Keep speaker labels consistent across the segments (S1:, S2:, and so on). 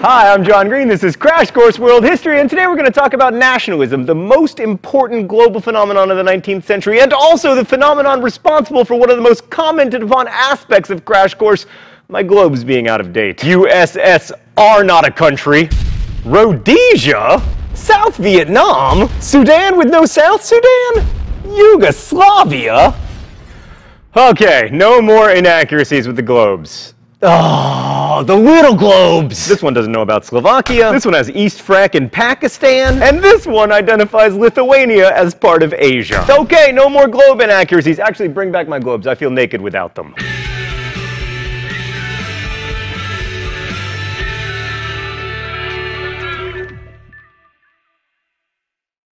S1: Hi, I'm John Green. This is Crash Course World History, and today we're going to talk about nationalism, the most important global phenomenon of the 19th century, and also the phenomenon responsible for one of the most commented upon aspects of Crash Course, my globes being out of date. USSR not a country. Rhodesia? South Vietnam? Sudan with no South Sudan? Yugoslavia? Okay, no more inaccuracies with the globes. Oh, the little globes! This one doesn't know about Slovakia, this one has East Frak in Pakistan, and this one identifies Lithuania as part of Asia. Okay, no more globe inaccuracies. Actually, bring back my globes. I feel naked without them.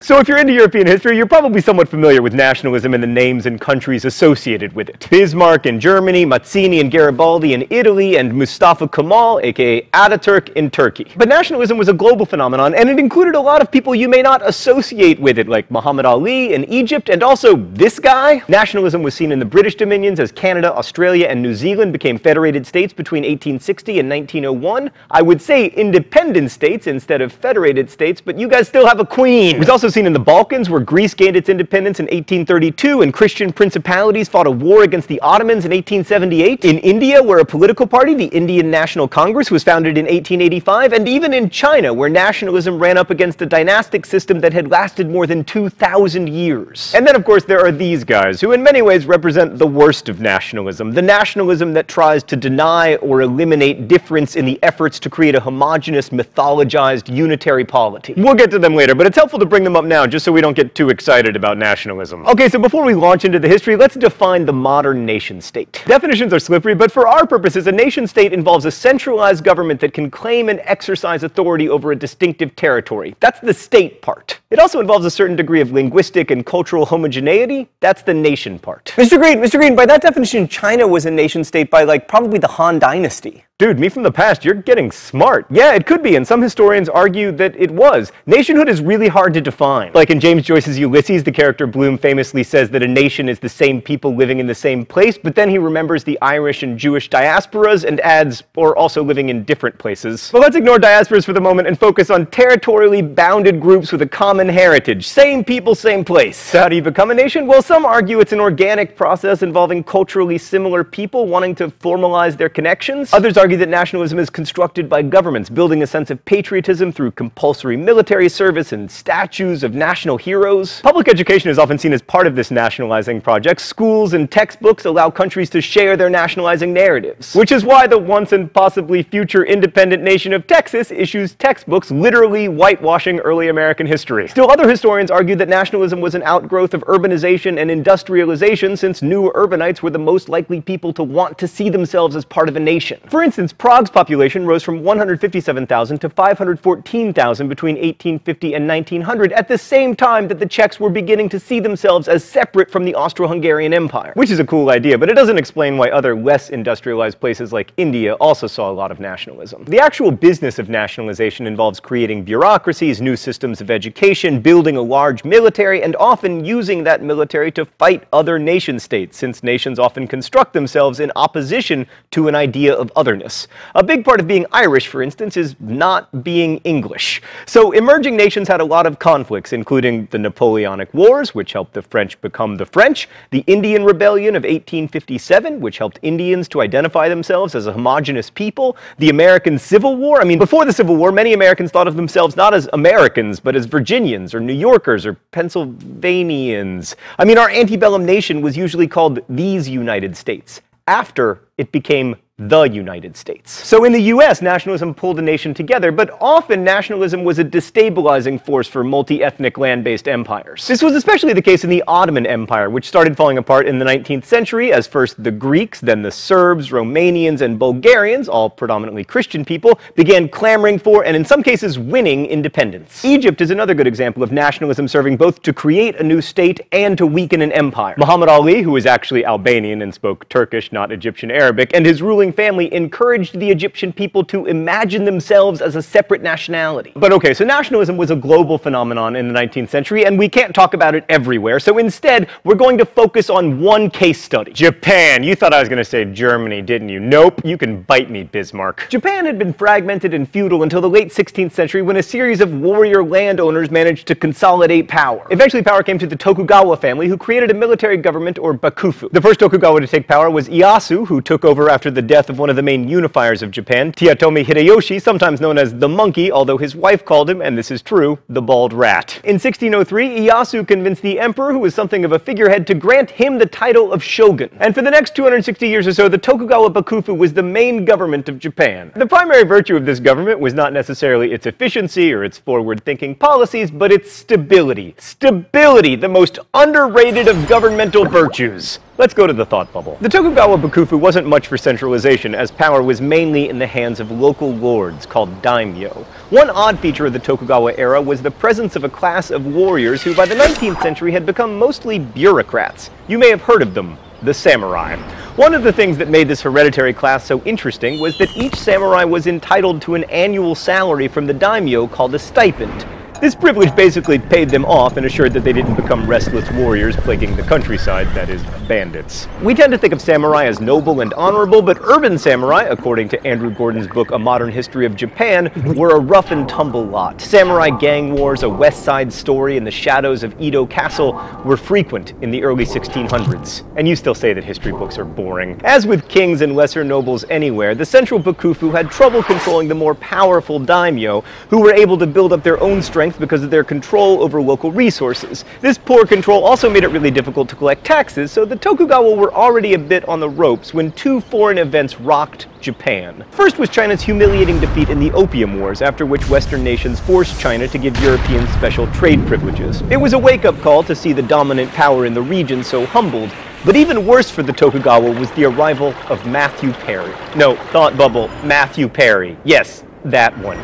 S1: So if you're into European history, you're probably somewhat familiar with nationalism and the names and countries associated with it. Bismarck in Germany, Mazzini and Garibaldi in Italy, and Mustafa Kemal, aka Ataturk, in Turkey. But nationalism was a global phenomenon, and it included a lot of people you may not associate with it, like Muhammad Ali in Egypt, and also this guy. Nationalism was seen in the British dominions as Canada, Australia, and New Zealand became federated states between 1860 and 1901. I would say independent states instead of federated states, but you guys still have a queen. It was also seen in the Balkans, where Greece gained its independence in 1832 and Christian principalities fought a war against the Ottomans in 1878. In India, where a political party, the Indian National Congress, was founded in 1885, and even in China, where nationalism ran up against a dynastic system that had lasted more than 2,000 years. And then, of course, there are these guys, who in many ways represent the worst of nationalism, the nationalism that tries to deny or eliminate difference in the efforts to create a homogeneous, mythologized, unitary polity. We'll get to them later, but it's helpful to bring them up now, just so we don't get too excited about nationalism. Okay, so before we launch into the history, let's define the modern nation-state. Definitions are slippery, but for our purposes, a nation-state involves a centralized government that can claim and exercise authority over a distinctive territory. That's the state part. It also involves a certain degree of linguistic and cultural homogeneity. That's the nation part. Mr. Green, by that definition, China was a nation-state by, like, probably the Han Dynasty. Dude, me from the past, you're getting smart. Yeah, it could be, and some historians argue that it was. Nationhood is really hard to define. Like in James Joyce's Ulysses, the character Bloom famously says that a nation is the same people living in the same place, but then he remembers the Irish and Jewish diasporas and adds, or also living in different places. But let's ignore diasporas for the moment and focus on territorially bounded groups with a common heritage. Same people, same place. So how do you become a nation? Well, some argue it's an organic process involving culturally similar people wanting to formalize their connections. Others argue that nationalism is constructed by governments, building a sense of patriotism through compulsory military service and statues of national heroes. Public education is often seen as part of this nationalizing project. Schools and textbooks allow countries to share their nationalizing narratives, which is why the once and possibly future independent nation of Texas issues textbooks literally whitewashing early American history. Still, other historians argue that nationalism was an outgrowth of urbanization and industrialization, since new urbanites were the most likely people to want to see themselves as part of a nation. For instance, Prague's population rose from 157,000 to 514,000 between 1850 and 1900, at the same time that the Czechs were beginning to see themselves as separate from the Austro-Hungarian Empire. Which is a cool idea, but it doesn't explain why other less industrialized places like India also saw a lot of nationalism. The actual business of nationalization involves creating bureaucracies, new systems of education, building a large military, and often using that military to fight other nation-states, since nations often construct themselves in opposition to an idea of otherness. A big part of being Irish, for instance, is not being English. So emerging nations had a lot of conflicts, including the Napoleonic Wars, which helped the French become the French, the Indian Rebellion of 1857, which helped Indians to identify themselves as a homogenous people, the American Civil War. I mean, before the Civil War, many Americans thought of themselves not as Americans, but as Virginians, or New Yorkers, or Pennsylvanians. I mean, our antebellum nation was usually called these United States, after it became the United States. So in the US, nationalism pulled a nation together, but often nationalism was a destabilizing force for multi-ethnic land-based empires. This was especially the case in the Ottoman Empire, which started falling apart in the 19th century as first the Greeks, then the Serbs, Romanians, and Bulgarians, all predominantly Christian people, began clamoring for, and in some cases winning, independence. Egypt is another good example of nationalism serving both to create a new state and to weaken an empire. Muhammad Ali, who was actually Albanian and spoke Turkish, not Egyptian Arabic, and his ruling ruling family encouraged the Egyptian people to imagine themselves as a separate nationality. But okay, so nationalism was a global phenomenon in the 19th century, and we can't talk about it everywhere, so instead, we're going to focus on one case study. Japan. You thought I was going to say Germany, didn't you? Nope, you can bite me, Bismarck. Japan had been fragmented and feudal until the late 16th century when a series of warrior landowners managed to consolidate power. Eventually, power came to the Tokugawa family, who created a military government, or bakufu. The first Tokugawa to take power was Ieyasu, who took over after the death of one of the main unifiers of Japan, Toyotomi Hideyoshi, sometimes known as the Monkey, although his wife called him, and this is true, the Bald Rat. In 1603, Ieyasu convinced the emperor, who was something of a figurehead, to grant him the title of shogun. And for the next 260 years or so, the Tokugawa bakufu was the main government of Japan. The primary virtue of this government was not necessarily its efficiency or its forward-thinking policies, but its stability. Stability, the most underrated of governmental virtues. Let's go to the thought bubble. The Tokugawa bakufu wasn't much for centralization, as power was mainly in the hands of local lords called daimyo. One odd feature of the Tokugawa era was the presence of a class of warriors who by the 19th century had become mostly bureaucrats. You may have heard of them, the samurai. One of the things that made this hereditary class so interesting was that each samurai was entitled to an annual salary from the daimyo called a stipend. This privilege basically paid them off and assured that they didn't become restless warriors plaguing the countryside, that is, bandits. We tend to think of samurai as noble and honorable, but urban samurai, according to Andrew Gordon's book A Modern History of Japan, were a rough and tumble lot. Samurai gang wars, a West Side Story, and the shadows of Edo Castle were frequent in the early 1600s. And you still say that history books are boring. As with kings and lesser nobles anywhere, the central bakufu had trouble controlling the more powerful daimyo, who were able to build up their own strength because of their control over local resources. This poor control also made it really difficult to collect taxes, so the Tokugawa were already a bit on the ropes when two foreign events rocked Japan. First was China's humiliating defeat in the Opium Wars, after which Western nations forced China to give Europeans special trade privileges. It was a wake-up call to see the dominant power in the region so humbled, but even worse for the Tokugawa was the arrival of Matthew Perry. No, thought bubble, Matthew Perry. Yes, that one.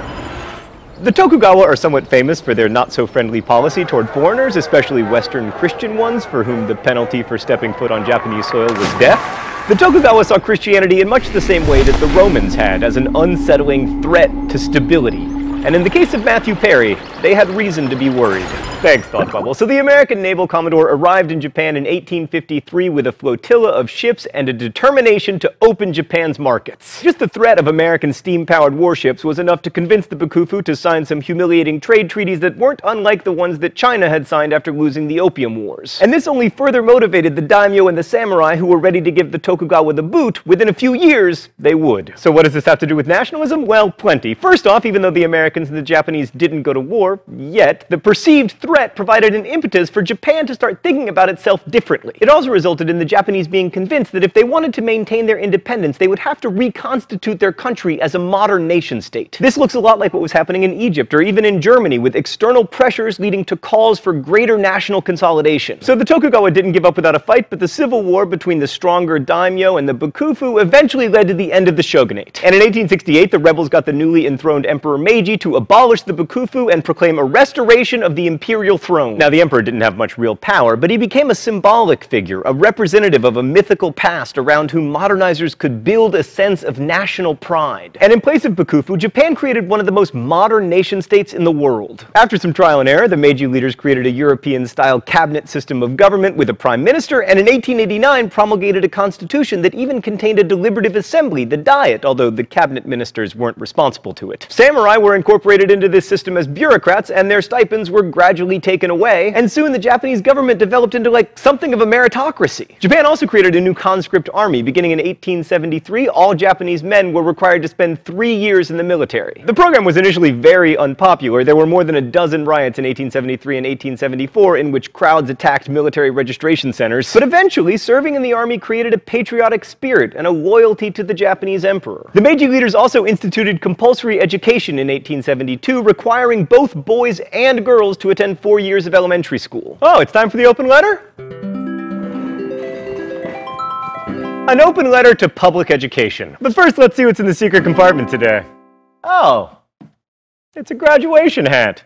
S1: The Tokugawa are somewhat famous for their not-so-friendly policy toward foreigners, especially Western Christian ones, for whom the penalty for stepping foot on Japanese soil was death. The Tokugawa saw Christianity in much the same way that the Romans had, as an unsettling threat to stability. And in the case of Matthew Perry, they had reason to be worried. Thanks, Thought Bubble. So the American naval commodore arrived in Japan in 1853 with a flotilla of ships and a determination to open Japan's markets. Just the threat of American steam-powered warships was enough to convince the bakufu to sign some humiliating trade treaties that weren't unlike the ones that China had signed after losing the Opium Wars. And this only further motivated the daimyo and the samurai, who were ready to give the Tokugawa the boot. Within a few years, they would. So what does this have to do with nationalism? Well, plenty. First off, even though the Americans and the Japanese didn't go to war yet, the perceived threat provided an impetus for Japan to start thinking about itself differently. It also resulted in the Japanese being convinced that if they wanted to maintain their independence, they would have to reconstitute their country as a modern nation-state. This looks a lot like what was happening in Egypt or even in Germany, with external pressures leading to calls for greater national consolidation. So the Tokugawa didn't give up without a fight, but the civil war between the stronger daimyo and the bakufu eventually led to the end of the shogunate. And in 1868, the rebels got the newly enthroned Emperor Meiji to abolish the bakufu and proclaim a restoration of the imperial throne. Now, the emperor didn't have much real power, but he became a symbolic figure, a representative of a mythical past around whom modernizers could build a sense of national pride. And in place of bakufu, Japan created one of the most modern nation-states in the world. After some trial and error, the Meiji leaders created a European-style cabinet system of government with a prime minister, and in 1889 promulgated a constitution that even contained a deliberative assembly, the Diet, although the cabinet ministers weren't responsible to it. Samurai were incorporated into this system as bureaucrats, and their stipends were gradually taken away, and soon the Japanese government developed into like something of a meritocracy. Japan also created a new conscript army. Beginning in 1873, all Japanese men were required to spend 3 years in the military. The program was initially very unpopular. There were more than a dozen riots in 1873 and 1874 in which crowds attacked military registration centers, but eventually serving in the army created a patriotic spirit and a loyalty to the Japanese emperor. The Meiji leaders also instituted compulsory education in 1872, requiring both boys and girls to attend 4 years of elementary school. Oh, it's time for the open letter? An open letter to public education. But first, let's see what's in the secret compartment today. Oh, it's a graduation hat.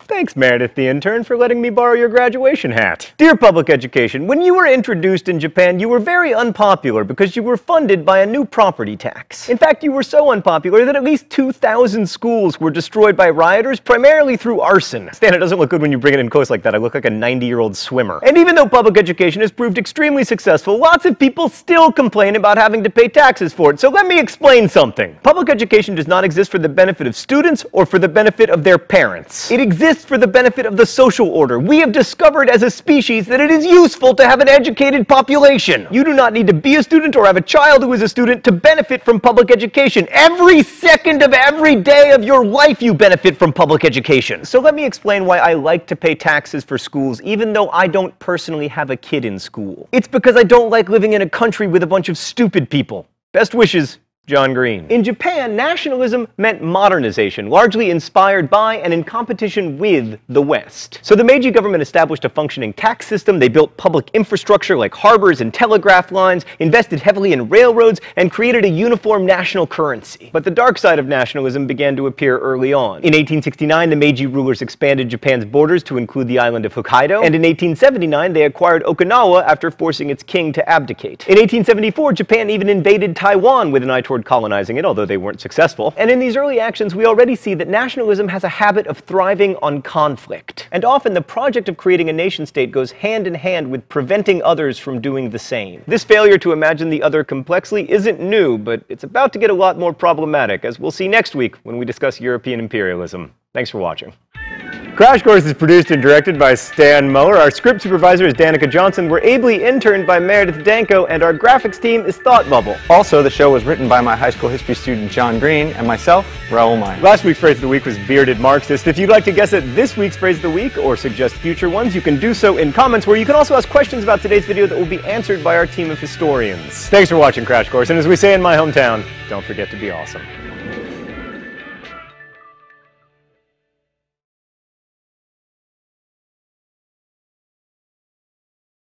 S1: Thanks, Meredith the intern, for letting me borrow your graduation hat. Dear Public Education, when you were introduced in Japan, you were very unpopular because you were funded by a new property tax. In fact, you were so unpopular that at least 2,000 schools were destroyed by rioters, primarily through arson. Stan, it doesn't look good when you bring it in close like that. I look like a 90-year-old swimmer. And even though public education has proved extremely successful, lots of people still complain about having to pay taxes for it. So let me explain something. Public education does not exist for the benefit of students or for the benefit of their parents. It exists for the benefit of the social order. We have discovered as a species that it is useful to have an educated population. You do not need to be a student or have a child who is a student to benefit from public education. Every second of every day of your life you benefit from public education. So let me explain why I like to pay taxes for schools even though I don't personally have a kid in school. It's because I don't like living in a country with a bunch of stupid people. Best wishes, John Green. In Japan, nationalism meant modernization, largely inspired by and in competition with the West. So the Meiji government established a functioning tax system, they built public infrastructure like harbors and telegraph lines, invested heavily in railroads, and created a uniform national currency. But the dark side of nationalism began to appear early on. In 1869, the Meiji rulers expanded Japan's borders to include the island of Hokkaido, and in 1879, they acquired Okinawa after forcing its king to abdicate. In 1874, Japan even invaded Taiwan with an eye toward colonizing it, although they weren't successful. And in these early actions, we already see that nationalism has a habit of thriving on conflict. And often the project of creating a nation-state goes hand in hand with preventing others from doing the same. This failure to imagine the other complexly isn't new, but it's about to get a lot more problematic, as we'll see next week when we discuss European imperialism. Thanks for watching. Crash Course is produced and directed by Stan Muller. Our script supervisor is Danica Johnson. We're ably interned by Meredith Danko, and our graphics team is Thought Bubble.
S2: Also, the show was written by my high school history student John Green and myself, Raoul Meyer.
S1: Last week's phrase of the week was bearded Marxist. If you'd like to guess at this week's phrase of the week or suggest future ones, you can do so in comments, where you can also ask questions about today's video that will be answered by our team of historians. Thanks for watching Crash Course, and as we say in my hometown, don't forget to be awesome.